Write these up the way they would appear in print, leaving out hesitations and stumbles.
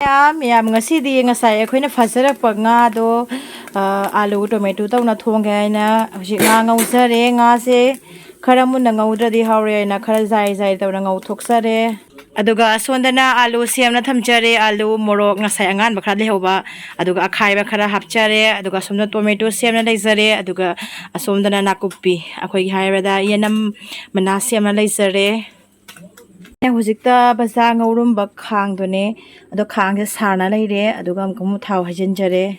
ꯃꯌꯥꯝ ꯉꯁꯤꯗꯤ ꯉꯁꯥꯏ ꯑꯩꯈꯣꯏꯅ ꯐꯖꯔꯛꯄ ꯉꯥꯗꯣ ꯑꯥꯂꯨ ꯇꯣꯃꯦꯇꯣ ꯇꯧꯅ ꯊꯣꯡꯒꯦ ꯍꯥꯏꯅ ꯍꯧꯖꯤꯛ ꯉꯥ ꯉꯧꯖꯔꯦ ꯉꯥꯁꯦ ꯈꯔ ꯃꯨꯟꯅ ꯉꯧꯗ꯭ꯔꯗꯤ ꯍꯥꯎꯔꯦ ꯍꯥꯏꯅ ꯈꯔ ꯖꯥꯏ ꯖꯥꯏ ꯇꯧꯅ ꯉꯧꯊꯣꯛꯆꯔꯦ ꯑꯗꯨꯒ ꯑꯁꯣꯝꯗꯅ ꯑꯥꯂꯨ ꯁꯦꯝꯅ ꯊꯝꯖꯔꯦ ꯑꯥꯂꯨ ꯃꯣꯔꯣꯛ ꯉꯁꯥꯏ ꯑꯉꯥꯟꯕ ꯈꯔ ꯂꯩꯍꯧꯕ ꯑꯗꯨꯒ ꯑꯈꯥꯏꯕ ꯈꯔ ꯍꯥꯞꯆꯔꯦ ꯑꯗꯨꯒ ꯑꯁꯣꯝꯗ ꯇꯣꯃꯦꯇꯣ ꯁꯦꯝꯅ ꯂꯩꯖꯔꯦ ꯑꯗꯨꯒ ꯑꯁꯣꯝꯗꯅ ꯅꯥꯀꯨꯞꯄꯤ ꯑꯩꯈꯣꯏꯒꯤ ꯍꯥꯏꯔꯕꯗ ꯌꯦꯅꯝ ꯃꯅꯥ ꯁꯦꯝꯅ ꯂꯩꯖꯔꯦ ꯍꯧꯖꯤꯛꯇ ꯕꯖꯥꯔ ꯉꯧꯔꯝꯕ ꯈꯥꯡꯗꯨꯅꯦ ꯑꯗꯣ ꯈꯥꯡꯁꯦ ꯁꯥꯔꯅ ꯂꯩꯔꯦ ꯑꯗꯨꯒ ꯑꯃꯨꯛ ꯊꯥꯎ ꯍꯩꯖꯤꯟꯖꯔꯦ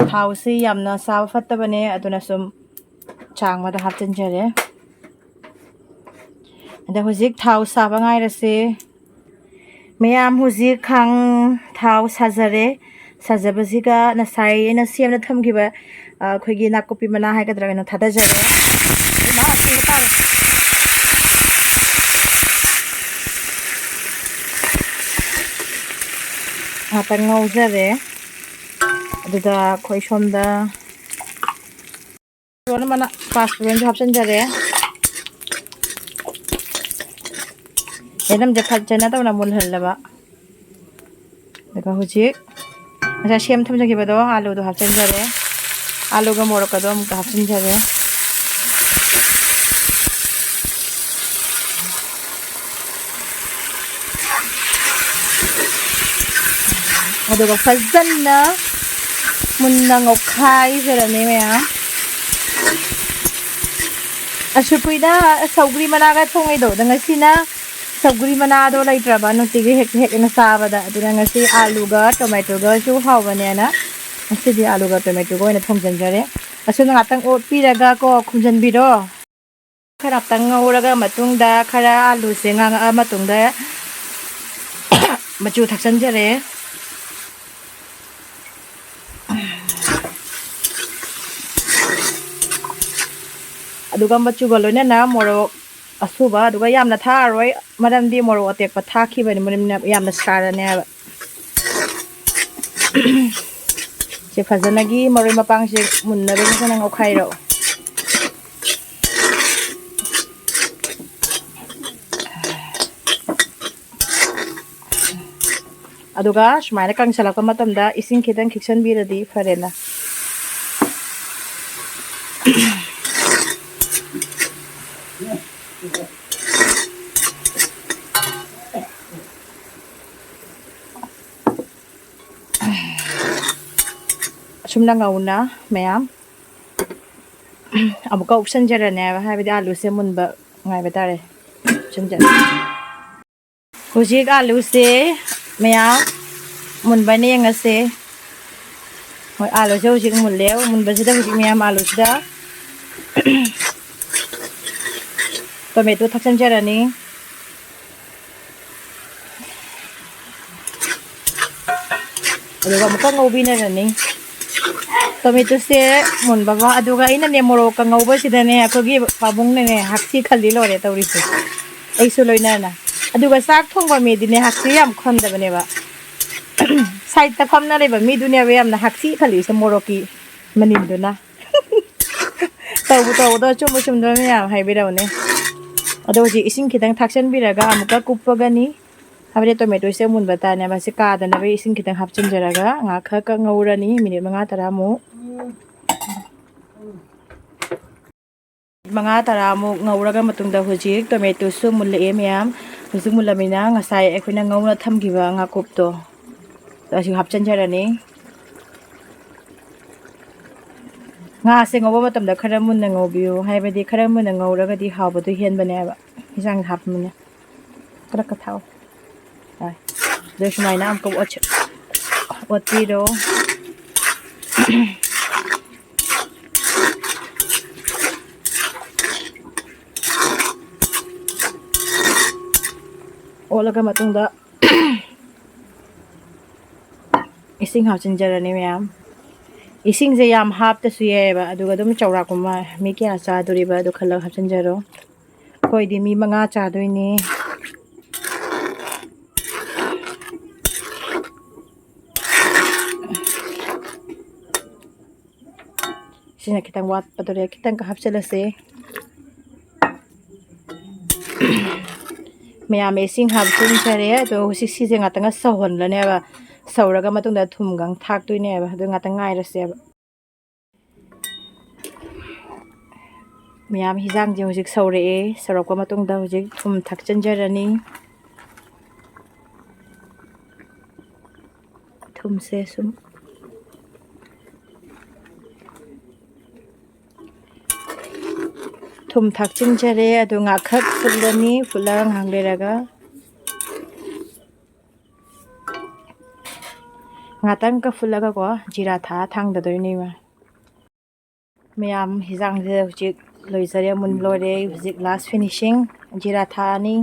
ꯊꯥꯎꯁꯤ ꯌꯥꯝꯅ ꯆꯥꯕ ꯐꯠꯇꯕꯅꯦ ꯑꯗꯨꯅ ꯁꯨꯝ ꯆꯥꯡ ꯑꯃꯗ ꯍꯥꯞꯆꯤꯟꯖꯔꯦ ꯑꯗ ꯍꯧꯖꯤꯛ ꯊꯥꯎ ꯁꯥꯕ ꯉꯥꯏꯔꯁꯦ ꯃꯌꯥꯝ ꯍꯧꯖꯤꯛ ꯈꯥꯡ ꯊꯥꯎ ꯁꯥꯖꯔꯦ ꯁꯥꯖꯕꯁꯤꯒ ꯉꯁꯥꯏ ꯑꯩꯅ ꯁꯦꯝꯅ ꯊꯝꯈꯤꯕ ꯑꯩꯈꯣꯏꯒꯤ ꯅꯥꯀꯨꯞꯄꯤ ꯃꯅꯥ ꯍꯥꯏꯒꯗ꯭ꯔꯥ ꯀꯩꯅꯣ ꯊꯥꯗꯖꯔꯦ ꯉꯥꯛꯇꯪ ꯉꯧꯖꯔꯦ ꯑꯗꯨꯗ ꯑꯩꯈꯣꯏ ꯁꯣꯝꯗ ꯄꯥꯁꯄꯨꯔꯟꯁꯨ ꯍꯥꯞꯆꯤꯟꯖꯔꯦ ꯌꯦꯅꯝꯁꯦ ꯐꯖꯅ ꯇꯧꯅ ꯃꯨꯜꯍꯜꯂꯕ ꯑꯗꯨꯒ ꯍꯧꯖꯤꯛ ꯉꯁꯥꯏ ꯁꯦꯝ ꯊꯝꯖꯈꯤꯕꯗꯣ ꯑꯥꯂꯨꯗꯣ ꯍꯥꯞꯆꯤꯟꯖꯔꯦ ꯑꯥꯂꯨꯒ ꯃꯣꯔꯣꯛꯀꯗꯣ ꯑꯃꯨꯛꯀ ꯍꯥꯞꯆꯤꯟꯖꯔꯦ ꯑꯗꯨꯒ ꯐꯖꯅ ꯃꯨꯟꯅ ꯉꯧꯈꯥꯏꯖꯔꯅꯤ ꯃꯌꯥꯝ ꯑꯁꯨꯛ ꯀꯨꯏꯅ ꯁꯧꯒ꯭ꯔꯤ ꯃꯅꯥꯒ ꯊꯣꯡꯉꯩꯗꯣ ꯉꯁꯤꯅ ꯁꯧꯒ꯭ꯔꯤ ꯃꯅꯥꯗꯣ ꯂꯩꯇ꯭ꯔꯕ ꯅꯨꯡꯇꯤꯒꯤ ꯍꯦꯛꯅ ꯆꯥꯕꯗ ꯑꯗꯨꯅ ꯉꯁꯤ ꯑꯥꯂꯨꯒ ꯇꯣꯃꯦꯇꯣꯒꯁꯨ ꯍꯥꯎꯕꯅꯦꯅ ꯉꯁꯤꯗꯤ ꯑꯥꯂꯨꯒ ꯇꯣꯃꯦꯇꯣꯒ ꯑꯣꯏꯅ ꯊꯣꯡꯖꯤꯟꯖꯔꯦ ꯑꯁꯨꯝꯅ ꯉꯥꯛꯇꯪ ꯑꯣꯠꯄꯤꯔꯒ ꯀꯣ ꯈꯨꯝꯖꯤꯟꯕꯤꯔꯣ ꯈꯔ ꯉꯥꯛꯇꯪ ꯉꯧꯔꯒ ꯃꯇꯨꯡꯗ ꯈꯔ ꯑꯥꯂꯨꯁꯦ ꯉꯥꯡꯉꯛꯑ ꯃꯇꯨꯡꯗ ꯃꯆꯨ ꯊꯥꯛꯆꯤꯟꯖꯔꯦ ꯑꯗꯨꯒ ꯃꯆꯨꯒ ꯂꯣꯏꯅꯅ ꯃꯣꯔꯣꯛ ꯑꯁꯨꯕ ꯑꯗꯨꯒ ꯌꯥꯝꯅ ꯊꯥꯛꯑꯔꯣꯏ ꯃꯔꯝꯗꯤ ꯃꯣꯔꯣꯛ ꯑꯇꯦꯛꯄ ꯊꯥꯛꯈꯤꯕꯅꯤ ꯃꯅꯝ ꯌꯥꯝꯅ ꯁꯥꯔꯅꯤ ꯍꯥꯏꯕ ꯁꯤ ꯐꯖꯅꯒꯤ ꯃꯔꯣꯏ ꯃꯄꯥꯡꯁꯦ ꯃꯨꯟꯅꯕ ꯐꯖꯅ ꯉꯧꯈꯥꯏꯔꯛꯑꯣ ꯑꯗꯨꯒ ꯁꯨꯃꯥꯏꯅ ꯀꯪꯁꯤꯜꯂꯛꯄ ꯃꯇꯝꯗ ꯏꯁꯤꯡ ꯈꯤꯇꯪ ꯈꯤꯛꯆꯟꯕꯤꯔꯗꯤ ꯐꯔꯦꯅ ꯑꯁꯨꯝꯅ ꯉꯧꯅ ꯃꯌꯥꯝ ꯑꯃꯨꯛꯀ ꯎꯞꯁꯟꯖꯔꯅꯦꯕ ꯍꯥꯏꯕꯗꯤ ꯑꯥꯂꯨꯁꯦ ꯃꯨꯟꯕ ꯉꯥꯏꯕ ꯇꯥꯔꯦ ꯎꯞꯁꯟꯖꯔꯦ ꯍꯧꯖꯤꯛ ꯑꯥꯂꯨꯁꯦ ꯃꯌꯥꯝ ꯃꯨꯟꯕꯅ ꯌꯦꯡꯉꯁꯦ ꯍꯣꯏ ꯑꯥꯂꯨꯁꯦ ꯍꯧꯖꯤꯛ ꯃꯨꯜꯂꯦ ꯃꯨꯟꯕꯁꯤꯗ ꯍꯧꯖꯤꯛ ꯃꯌꯥꯝ ꯑꯥꯂꯨꯁꯤꯗ ꯇꯣꯃꯦꯇꯣ ꯊꯥꯛꯆꯤꯟꯖꯔꯅꯤ ꯑꯗꯨꯒ ꯑꯃꯨꯛꯀ ꯉꯧꯕꯤꯅꯔꯅꯤ ꯇꯣꯃꯦꯇꯣꯁꯦ ꯃꯨꯟꯕꯒ ꯑꯗꯨꯒ ꯑꯩꯅꯅꯦ ꯃꯣꯔꯣꯛꯀ ꯉꯧꯕꯁꯤꯗꯅꯦ ꯑꯩꯈꯣꯏꯒꯤ ꯄꯥꯕꯨꯡꯅꯅꯦ ꯍꯛꯁꯤ ꯈꯜꯂꯤ ꯂꯣꯏꯔꯦ ꯇꯧꯔꯤꯁꯦ ꯑꯩꯁꯨ ꯂꯣꯏꯅꯅ ꯑꯗꯨꯒ ꯆꯥꯛ ꯊꯣꯡꯕ ꯃꯤꯗꯤꯅꯦ ꯍꯛꯁꯤ ꯌꯥꯝ ꯈꯟꯗꯕꯅꯦꯕ ꯁꯥꯏꯠꯇ ꯐꯝꯅ ꯂꯩꯕ ꯃꯤꯗꯨꯅꯦꯕ ꯌꯥꯝꯅ ꯍꯛꯁꯤ ꯈꯜꯂꯤꯁꯦ ꯃꯣꯔꯣꯛꯀꯤ ꯃꯅꯤꯟꯗꯨꯅ ꯇꯧꯕꯗꯣ ꯆꯨꯝꯕ ꯆꯨꯝꯗꯕ ꯃꯌꯥꯝ ꯍꯥꯏꯕꯤꯔꯛꯎꯅꯦ ꯑꯗꯣ ꯍꯧꯖꯤꯛ ꯏꯁꯤꯡ ꯈꯤꯇꯪ ꯊꯥꯛꯆꯟꯕꯤꯔꯒ ꯑꯃꯨꯛꯀ ꯀꯨꯞꯄꯒꯅꯤ ꯍꯥꯏꯕꯗꯤ ꯇꯣꯃꯦꯇꯣꯁꯦ ꯃꯨꯟꯕ ꯇꯥꯅꯦ ꯃꯁꯤ ꯀꯥꯗꯅꯕ ꯏꯁꯤꯡ ꯈꯤꯇꯪ ꯍꯥꯞꯆꯤꯟꯖꯔꯒ ꯉꯥꯏꯍꯥꯛ ꯈꯔ ꯉꯧꯔꯅꯤ ꯃꯤꯅꯤꯠ 5-10ꯃꯨꯛ 5-10ꯃꯨꯛ ꯉꯧꯔꯒ ꯃꯇꯨꯡꯗ ꯍꯧꯖꯤꯛ ꯇꯣꯃꯦꯇꯣꯁꯨ ꯃꯨꯜꯂꯛꯑꯦ ꯃꯌꯥꯝ ꯍꯧꯖꯤꯛ ꯃꯨꯜꯂꯃꯤꯅ ꯉꯁꯥꯏ ꯑꯩꯈꯣꯏꯅ ꯉꯧꯅ ꯊꯝꯈꯤꯕ ꯉꯥꯀꯨꯞꯇꯣ ꯑꯁꯤ ꯍꯥꯞꯆꯤꯟꯖꯔꯅꯤ ꯉꯥꯁꯦ ꯉꯧꯕ ꯃꯇꯝꯗ ꯈꯔ ꯃꯨꯟꯅ ꯉꯧꯕꯤꯌꯨ ꯍꯥꯏꯕꯗꯤ ꯈꯔ ꯃꯨꯟꯅ ꯉꯧꯔꯒꯗꯤ ꯍꯥꯎꯕꯗꯣ ꯍꯦꯟꯕꯅꯦꯕ ꯏꯟꯁꯥꯡ ꯍꯥꯞꯄꯅꯤꯅ ꯈꯔ ꯊꯥꯎ ꯑꯗꯨ ꯁꯨꯃꯥꯏꯅ ꯑꯃꯨꯛꯀ ꯑꯣꯠꯄꯤꯔꯣ ꯑꯣꯠꯂꯒ ꯃꯇꯨꯡꯗ ꯏꯁꯤꯡ ꯍꯥꯞꯆꯤꯟꯖꯔꯅꯤ ꯃꯌꯥꯝ ꯏꯁꯤꯡꯁꯦ ꯌꯥꯝ ꯍꯥꯞꯇꯁꯨ ꯌꯥꯏꯑꯕ ꯑꯗꯨꯒ ꯑꯗꯨꯝ ꯆꯥꯎꯔꯥꯛꯄ ꯃꯤ ꯀꯌꯥ ꯆꯥꯗꯣꯔꯤꯕ ꯑꯗꯨ ꯈꯜꯂꯒ ꯍꯥꯞꯆꯤꯟꯖꯔꯣ ꯑꯩꯈꯣꯏꯗꯤ ꯃꯤ 5 ꯆꯥꯗꯣꯏꯅꯤ ꯁꯤꯅ ꯈꯤꯇꯪ ꯋꯥꯠꯄꯗꯣꯔꯦ ꯈꯤꯇꯪꯒ ꯍꯥꯞꯆꯤꯜꯂꯁꯦ ꯃꯌꯥꯝ ꯏꯁꯤꯡ ꯍꯥꯞꯆꯤꯟꯖꯔꯦ ꯑꯗꯣ ꯍꯧꯖꯤꯛꯁꯤꯁꯦ ꯉꯥꯛꯇꯪ ꯁꯧꯍꯟꯂꯅꯦꯕ ꯁꯧꯔꯒ ꯃꯇꯨꯡꯗ ꯊꯨꯝꯒ ꯊꯥꯛꯇꯣꯏꯅꯦꯕ ꯑꯗꯨ ꯉꯥꯛꯇꯪ ꯉꯥꯏꯔꯁꯦꯕ ꯃꯌꯥꯝ ꯍꯤꯟꯖꯥꯡꯁꯦ ꯍꯧꯖꯤꯛ ꯁꯧꯔꯛꯑꯦ ꯁꯧꯔꯛꯄ ꯃꯇꯨꯡꯗ ꯍꯧꯖꯤꯛ ꯊꯨꯝ ꯊꯥꯛꯆꯤꯟꯖꯔꯅꯤ ꯊꯨꯝꯁꯦ ꯁꯨꯝ ꯊꯨꯝ ꯊꯥꯛꯆꯤꯟꯖꯔꯦ ꯑꯗꯨ ꯉꯥꯈꯛ ꯐꯨꯠꯂꯅꯤ ꯐꯨꯠꯂꯒ ꯉꯥꯏꯍꯥꯛ ꯂꯩꯔꯒ ꯉꯥꯛꯇꯪꯒ ꯐꯨꯠꯂꯒꯀꯣ ꯖꯤꯔꯥ ꯊꯥꯡꯗꯗꯣꯏꯅꯦꯕ ꯃꯌꯥꯝ ꯍꯤꯟꯖꯥꯡꯁꯦ ꯍꯧꯖꯤꯛ ꯂꯣꯏꯖꯔꯦ ꯃꯨꯟ ꯂꯣꯏꯔꯦ ꯍꯧꯖꯤꯛ ꯂꯥꯁ ꯐꯤꯅꯤꯁꯤꯡ ꯖꯤꯔꯥ ꯊꯥꯑꯅꯤ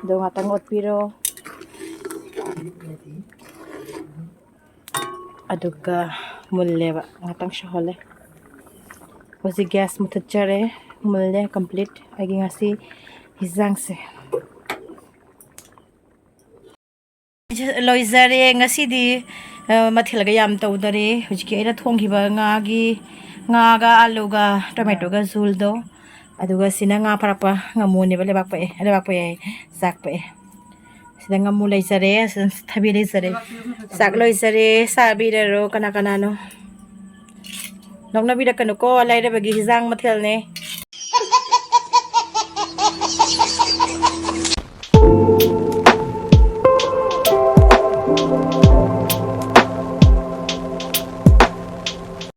ꯑꯗꯣ ꯉꯥꯛꯇꯪ ꯑꯣꯠꯄꯤꯔꯣ ꯑꯗꯨꯒ ꯃꯨꯜꯂꯦꯕ ꯉꯥꯛꯇꯪ ꯁꯧꯍꯜꯂꯦ ꯍꯧꯖꯤꯛ ꯒ꯭ꯌꯥꯁ ꯃꯨꯊꯠꯆꯔꯦ ꯃꯨꯜꯂꯦ ꯀꯝꯄ꯭ꯂꯤꯠ ꯑꯩꯒꯤ ꯉꯁꯤ ꯍꯤꯟꯖꯥꯡꯁꯦ ꯂꯣꯏꯖꯔꯦ ꯉꯁꯤꯗꯤ ꯃꯊꯦꯜꯒ ꯌꯥꯝ ꯇꯧꯗꯔꯦ ꯍꯧꯖꯤꯛꯀꯤ ꯑꯩꯅ ꯊꯣꯡꯈꯤꯕ ꯉꯥꯒ ꯑꯥꯂꯨꯒ ꯇꯣꯃꯦꯇꯣꯒ ꯖꯨꯜꯗꯣ ꯑꯗꯨꯒ ꯁꯤꯅ ꯉꯥ ꯐꯥꯔꯛꯄ ꯉꯥꯃꯨꯅꯦꯕ ꯂꯩꯕꯥꯛ ꯄꯣꯛꯑꯦ ꯆꯥꯛ ꯄꯣꯛꯑꯦ ꯁꯤꯗ ꯉꯥꯃꯨ ꯂꯩꯖꯔꯦ ꯁꯤꯗ ꯊꯕꯤ ꯂꯩꯖꯔꯦ ꯆꯥꯛ ꯂꯣꯏꯖꯔꯦ ꯆꯥꯕꯤꯔꯔꯣ ꯀꯅꯥ ꯀꯅꯥꯅꯣ ꯅꯣꯛꯅꯕꯤꯔꯛꯀꯅꯨꯀꯣ ꯂꯥꯏꯔꯕꯒꯤ ꯍꯤꯟꯖꯥꯡ ꯃꯊꯦꯜꯅꯦ